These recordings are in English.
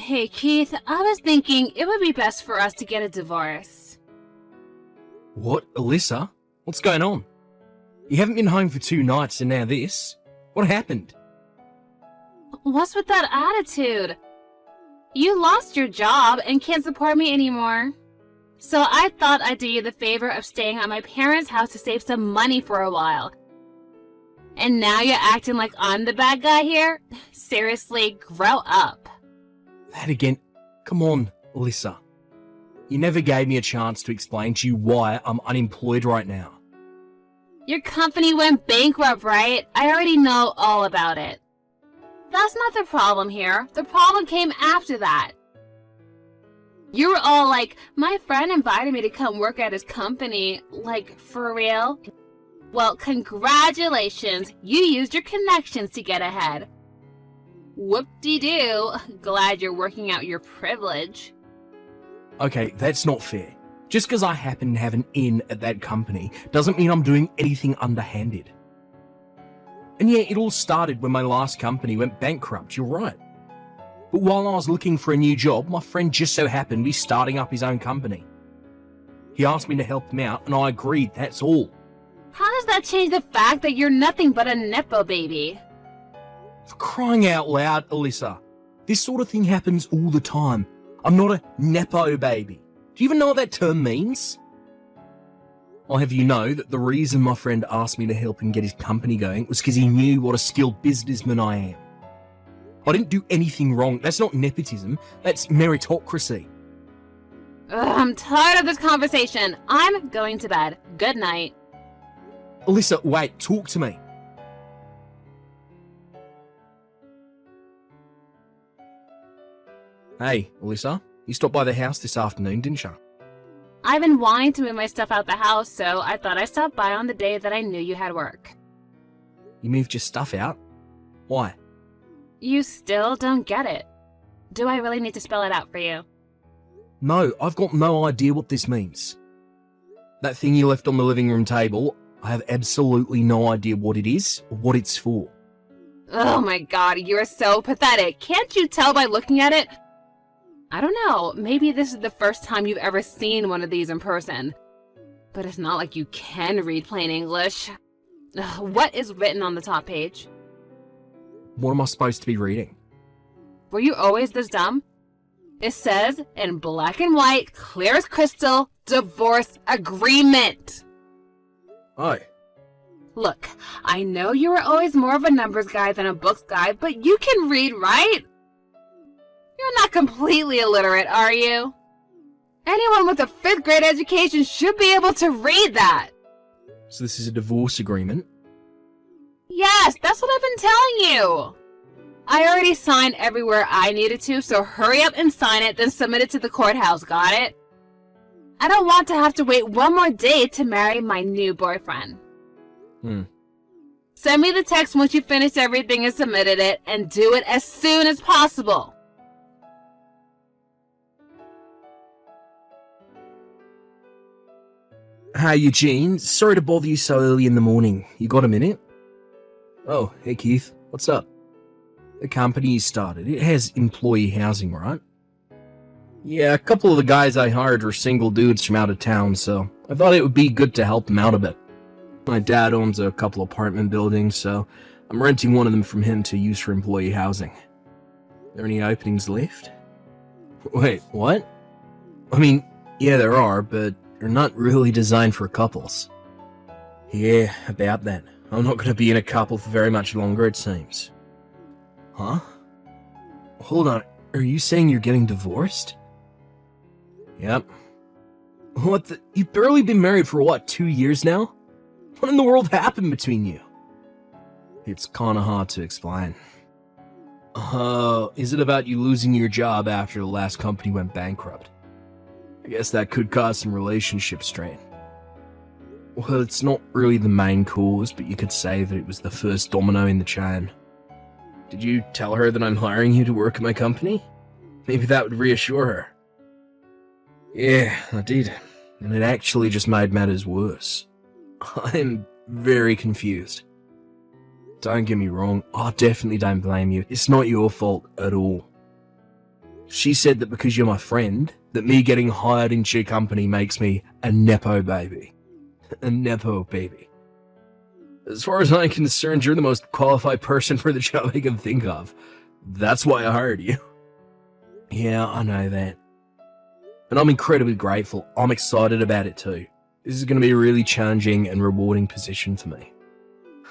Hey, Keith, I was thinking it would be best for us to get a divorce. What, Alyssa? What's going on? You haven't been home for 2 nights and now this. What happened? What's with that attitude? You lost your job and can't support me anymore. So I thought I'd do you the favor of staying at my parents' house to save some money for a while. And now you're acting like I'm the bad guy here? Seriously, grow up. That again. Come on, Alyssa. You never gave me a chance to explain to you why I'm unemployed right now. Your company went bankrupt, right? I already know all about it. That's not the problem here. The problem came after that. You were all like, my friend invited me to come work at his company. Like, for real? Well, congratulations. You used your connections to get ahead. Whoop-de-doo. Glad you're working out your privilege. Okay, that's not fair. Just because I happen to have an in at that company doesn't mean I'm doing anything underhanded. And yeah, it all started when my last company went bankrupt, you're right. But while I was looking for a new job, my friend just so happened to be starting up his own company. He asked me to help him out, and I agreed, that's all. How does that change the fact that you're nothing but a Nepo baby? For crying out loud, Alyssa, this sort of thing happens all the time. I'm not a Nepo baby. Do you even know what that term means? I'll have you know that the reason my friend asked me to help him get his company going was because he knew what a skilled businessman I am. I didn't do anything wrong. That's not nepotism. That's meritocracy. I'm tired of this conversation. I'm going to bed. Good night. Alyssa, wait, talk to me. Hey, Alyssa, you stopped by the house this afternoon, didn't you? I've been wanting to move my stuff out the house, so I thought I'd stop by on the day that I knew you had work. You moved your stuff out? Why? You still don't get it. Do I really need to spell it out for you? No, I've got no idea what this means. That thing you left on the living room table, I have absolutely no idea what it is or what it's for. Oh my god, you're so pathetic. Can't you tell by looking at it? I don't know, maybe this is the first time you've ever seen one of these in person. But it's not like you can read plain English. What is written on the top page? What am I supposed to be reading? Were you always this dumb? It says, in black and white, clear as crystal, divorce agreement. Oh. Look, I know you were always more of a numbers guy than a books guy, but you can read, right? You're not completely illiterate, are you? Anyone with a 5th grade education should be able to read that. So this is a divorce agreement? Yes, that's what I've been telling you. I already signed everywhere I needed to, so hurry up and sign it, then submit it to the courthouse, got it? I don't want to have to wait one more day to marry my new boyfriend. Send me the text once you finish everything and submitted it, and do it as soon as possible. Hi, Eugene. Sorry to bother you so early in the morning. You got a minute? Oh, hey Keith. What's up? The company you started, it has employee housing, right? Yeah, a couple of the guys I hired were single dudes from out of town, so I thought it would be good to help them out a bit. My dad owns a couple apartment buildings, so I'm renting one of them from him to use for employee housing. Are there any openings left? Wait, what? I mean, yeah, there are, but they're not really designed for couples. Yeah, about that. I'm not going to be in a couple for very much longer, it seems. Huh? Hold on, are you saying you're getting divorced? Yep. What the? You've barely been married for what, 2 years now? What in the world happened between you? It's kinda hard to explain. Is it about you losing your job after the last company went bankrupt? I guess that could cause some relationship strain. Well, it's not really the main cause, but you could say that it was the first domino in the chain. Did you tell her that I'm hiring you to work at my company? Maybe that would reassure her. Yeah, I did, and it actually just made matters worse. I'm very confused. Don't get me wrong, I definitely don't blame you. It's not your fault at all. She said that because you're my friend, that me getting hired into your company makes me a Nepo baby. A Nepo baby. As far as I'm concerned, you're the most qualified person for the job I can think of. That's why I hired you. Yeah, I know that. And I'm incredibly grateful. I'm excited about it too. This is going to be a really challenging and rewarding position for me.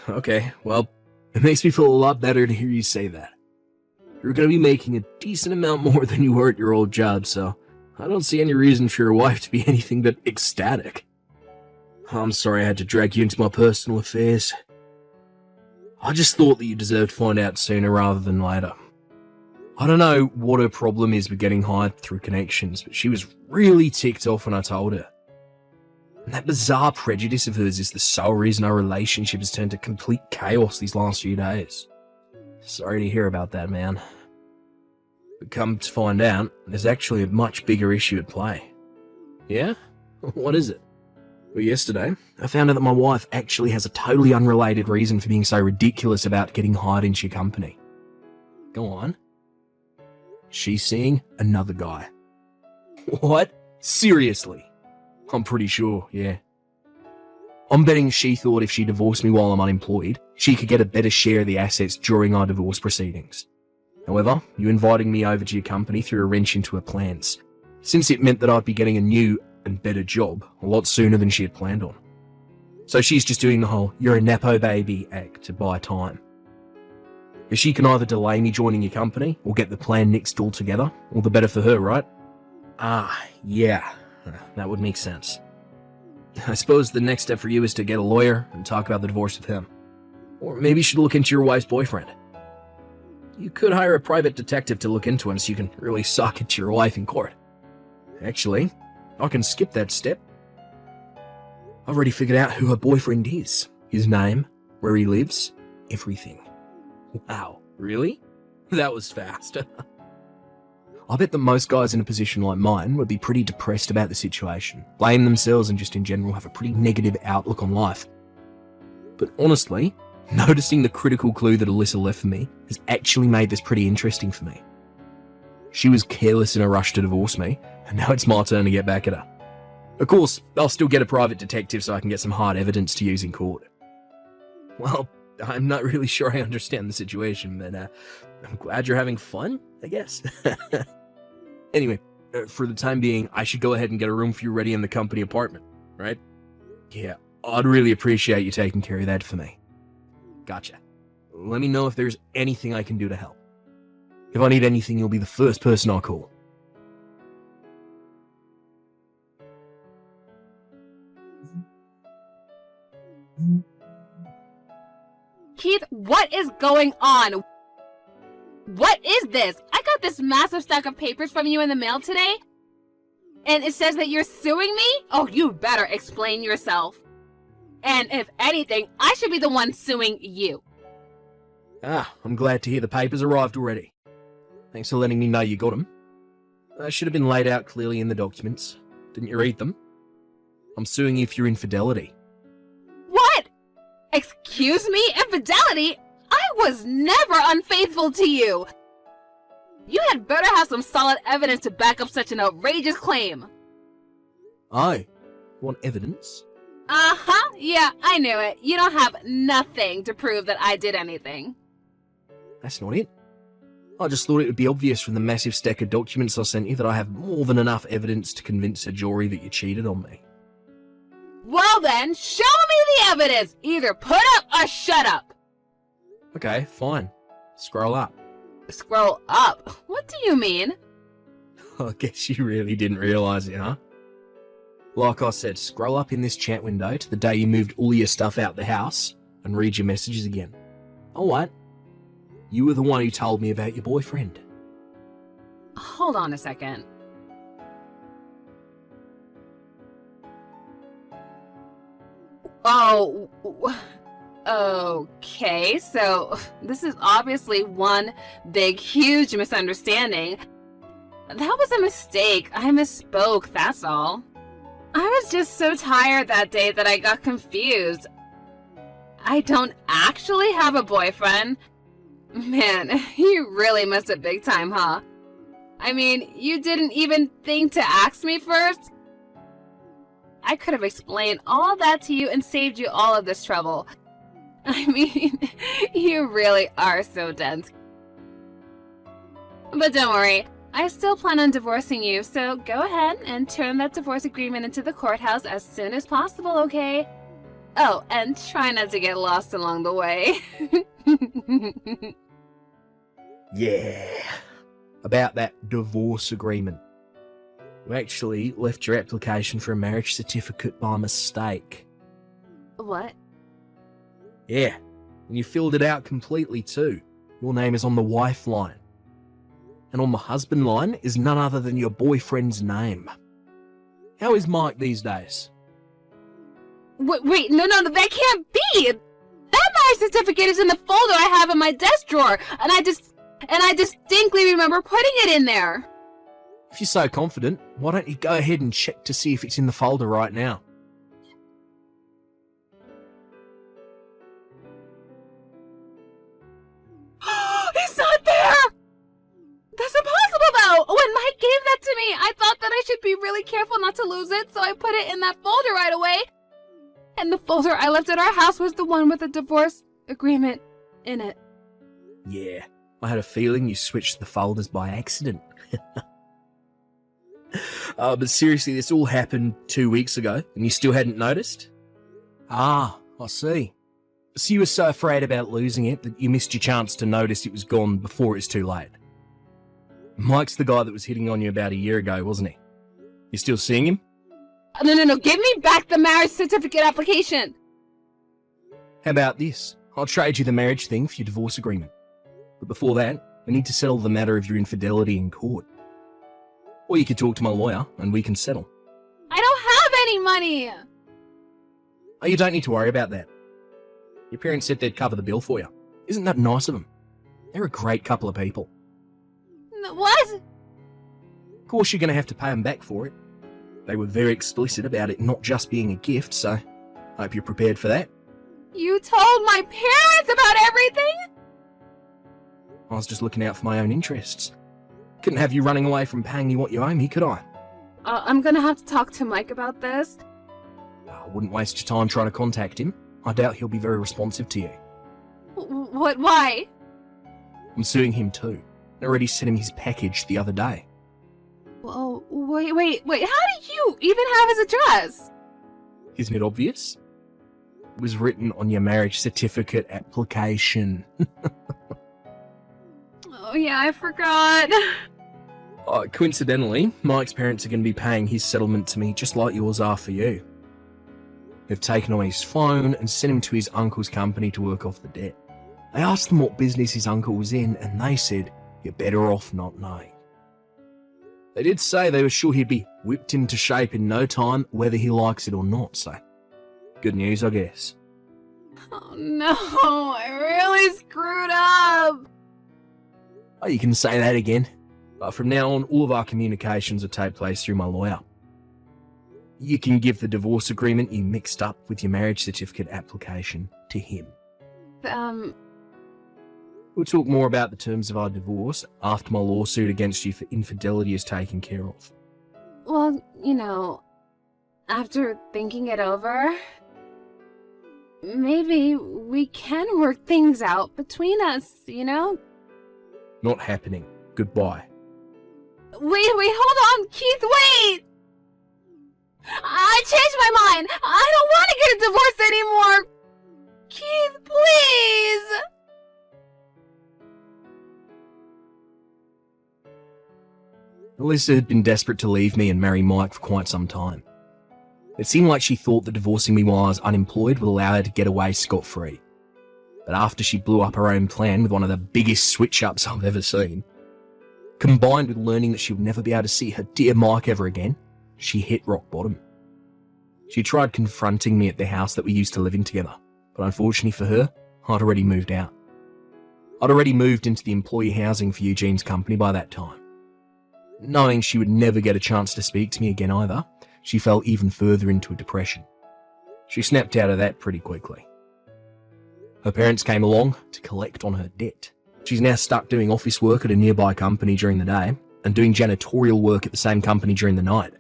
Okay, well, it makes me feel a lot better to hear you say that. You're going to be making a decent amount more than you were at your old job, so I don't see any reason for your wife to be anything but ecstatic. I'm sorry I had to drag you into my personal affairs. I just thought that you deserved to find out sooner rather than later. I don't know what her problem is with getting hired through connections, but she was really ticked off when I told her. And that bizarre prejudice of hers is the sole reason our relationship has turned to complete chaos these last few days. Sorry to hear about that, man. But come to find out, there's actually a much bigger issue at play. Yeah? What is it? Well, yesterday, I found out that my wife actually has a totally unrelated reason for being so ridiculous about getting hired into your company. Go on. She's seeing another guy. What? Seriously? I'm pretty sure, yeah. I'm betting she thought if she divorced me while I'm unemployed, she could get a better share of the assets during our divorce proceedings. However, you inviting me over to your company threw a wrench into her plans, since it meant that I'd be getting a new and better job a lot sooner than she had planned on. So she's just doing the whole "you're a Nepo baby" act to buy time. If she can either delay me joining your company or get the plan nixed altogether, all the better for her, right? Ah, yeah, that would make sense. I suppose the next step for you is to get a lawyer and talk about the divorce with him. Or maybe you should look into your wife's boyfriend. You could hire a private detective to look into him so you can really sock it to your wife in court. Actually, I can skip that step. I've already figured out who her boyfriend is. His name, where he lives, everything. Wow, really? That was fast. I bet that most guys in a position like mine would be pretty depressed about the situation, blame themselves and just in general have a pretty negative outlook on life. But honestly, noticing the critical clue that Alyssa left for me has actually made this pretty interesting for me. She was careless in a rush to divorce me, and now it's my turn to get back at her. Of course, I'll still get a private detective so I can get some hard evidence to use in court. Well, I'm not really sure I understand the situation, but I'm glad you're having fun, I guess. Anyway, for the time being, I should go ahead and get a room for you ready in the company apartment, right? Yeah, I'd really appreciate you taking care of that for me. Gotcha. Let me know if there's anything I can do to help. If I need anything, you'll be the first person I'll call. Keith, what is going on? What is this? I got this massive stack of papers from you in the mail today, and it says that you're suing me? Oh, you better explain yourself. And if anything, I should be the one suing you. Ah, I'm glad to hear the papers arrived already. Thanks for letting me know you got them. They should have been laid out clearly in the documents. Didn't you read them? I'm suing you for your infidelity. What? Excuse me? Infidelity? I was never unfaithful to you. You had better have some solid evidence to back up such an outrageous claim. Oh, want evidence? Uh-huh, yeah, I knew it. You don't have nothing to prove that I did anything. That's not it. I just thought it would be obvious from the massive stack of documents I sent you that I have more than enough evidence to convince a jury that you cheated on me. Well then, show me the evidence! Either put up or shut up! Okay, fine. Scroll up. Scroll up? What do you mean? I guess you really didn't realise it, huh? Like I said, scroll up in this chat window to the day you moved all your stuff out the house and read your messages again. Alright. You were the one who told me about your boyfriend. Hold on a second. Oh, okay, so this is obviously one big, huge misunderstanding. That was a mistake. I misspoke, that's all. I was just so tired that day that I got confused. I don't actually have a boyfriend. Man, you really missed it big time, huh? I mean, you didn't even think to ask me first? I could have explained all that to you and saved you all of this trouble. I mean, you really are so dense. But don't worry, I still plan on divorcing you, so go ahead and turn that divorce agreement into the courthouse as soon as possible, okay? Oh, and try not to get lost along the way. Yeah. About that divorce agreement. You actually left your application for a marriage certificate by mistake. What? Yeah. And you filled it out completely too. Your name is on the wife line. And on the husband line is none other than your boyfriend's name. How is Mike these days? Wait, no, that can't be! That marriage certificate is in the folder I have in my desk drawer, and I distinctly remember putting it in there. If you're so confident, why don't you go ahead and check to see if it's in the folder right now? It's not there! That's impossible, though! When Mike gave that to me, I thought that I should be really careful not to lose it, so I put it in that folder right away. And the folder I left at our house was the one with the divorce agreement in it. Yeah, I had a feeling you switched the folders by accident. But seriously, this all happened 2 weeks ago, and you still hadn't noticed? Ah, I see. So you were so afraid about losing it that you missed your chance to notice it was gone before it's too late. Mike's the guy that was hitting on you about a year ago, wasn't he? You still seeing him? No, give me back the marriage certificate application! How about this? I'll trade you the marriage thing for your divorce agreement. But before that, we need to settle the matter of your infidelity in court. Or you could talk to my lawyer, and we can settle. I don't have any money! Oh, you don't need to worry about that. Your parents said they'd cover the bill for you. Isn't that nice of them? They're a great couple of people. What? Of course you're going to have to pay them back for it. They were very explicit about it not just being a gift, so I hope you're prepared for that. You told my parents about everything? I was just looking out for my own interests. Couldn't have you running away from paying me what you owe me, could I? I'm gonna have to talk to Mike about this. I wouldn't waste your time trying to contact him. I doubt he'll be very responsive to you. What? Why? I'm suing him too. I already sent him his package the other day. Whoa, wait, how do you even have his address? Isn't it obvious? It was written on your marriage certificate application. Oh yeah, I forgot. Coincidentally, Mike's parents are going to be paying his settlement to me just like yours are for you. They've taken away his phone and sent him to his uncle's company to work off the debt. I asked them what business his uncle was in, and they said, you're better off not knowing. They did say they were sure he'd be whipped into shape in no time, whether he likes it or not, so good news, I guess. Oh no, I really screwed up. Oh, you can say that again. But from now on, all of our communications will take place through my lawyer. You can give the divorce agreement you mixed up with your marriage certificate application to him. We'll talk more about the terms of our divorce after my lawsuit against you for infidelity is taken care of. Well, after thinking it over, maybe we can work things out between us, Not happening. Goodbye. Wait, hold on, Keith, wait! I changed my mind! I don't want to get a divorce anymore! Keith, please! Alyssa had been desperate to leave me and marry Mike for quite some time. It seemed like she thought that divorcing me while I was unemployed would allow her to get away scot-free. But after she blew up her own plan with one of the biggest switch-ups I've ever seen, combined with learning that she would never be able to see her dear Mike ever again, she hit rock bottom. She tried confronting me at the house that we used to live in together, but unfortunately for her, I'd already moved out. I'd already moved into the employee housing for Eugene's company by that time. Knowing she would never get a chance to speak to me again either, she fell even further into a depression. She snapped out of that pretty quickly. Her parents came along to collect on her debt. She's now stuck doing office work at a nearby company during the day, and doing janitorial work at the same company during the night.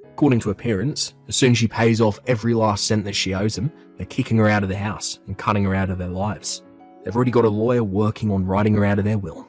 According to her parents, as soon as she pays off every last cent that she owes them, they're kicking her out of the house and cutting her out of their lives. They've already got a lawyer working on writing her out of their will.